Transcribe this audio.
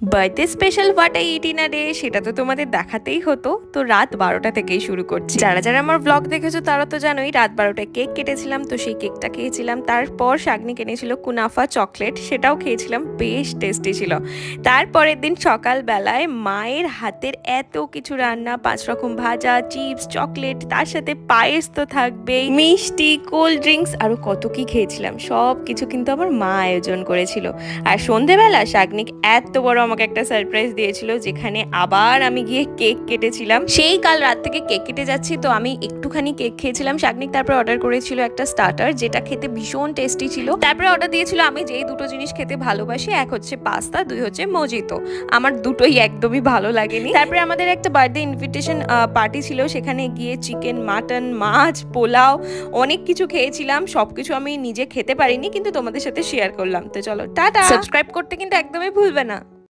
Birthday special what I it in a day সেটা তো তোমাদের দেখাতেই হতো, তো রাত 12টা থেকেই শুরু করছি। যারা যারা আমার ব্লগ দেখেছো তারা তো জানোই রাত 12টায় কেক কেটেছিলাম, তো সেই কেকটা খেয়েছিলাম। তারপর শাগনি কিনেছিল কুনাফা চকলেট, সেটাও খেয়েছিলাম, বেশ টেস্টি ছিল। তারপরের দিন সকালবেলায় মায়ের হাতের এত কিছু রান্না, 5 রকম ভাজা, চিপস, চকলেট, তার সাথে পায়েস তো থাকবেই, মিষ্টি, কোল্ড ড্রিঙ্কস, আরও কত কি খেয়েছিলাম। সব কিছু কিন্তু আমার মা আয়োজন করেছিল। আর সন্ধেবেলা শাগনিক এত বড় আমাকে একটা সারপ্রাইজ দিয়েছিল, যেখানে আবার আমি গিয়ে কেক কেটেছিলাম। সেই কাল রাত থেকে কেক কেটে যাচ্ছি, তো আমি একটুখানি কেক খেয়েছিলাম। শাগনিক তারপর অর্ডার করেছিল একটা স্টার্টার, যেটা খেতে ভীষণ টেস্টি ছিল। তারপরে অর্ডার দিয়েছিল আমি যেই দুটো জিনিস খেতে ভালোবাসি, এক হচ্ছে পাস্তা, দুই হচ্ছে মজিতো। আমার দুটোই একদমই ভালো লাগেনি। তারপরে আমাদের একটা বার্থডে ইনভিটেশন পার্টি ছিল, সেখানে গিয়ে চিকেন, মাটন, মাছ, পোলাও, অনেক কিছু খেয়েছিলাম। সবকিছু আমি নিজে খেতে পারিনি, কিন্তু তোমাদের সাথে শেয়ার করলাম। তো চলো টাটা, সাবস্ক্রাইব করতে কিন্তু একদমই ভুলবে না।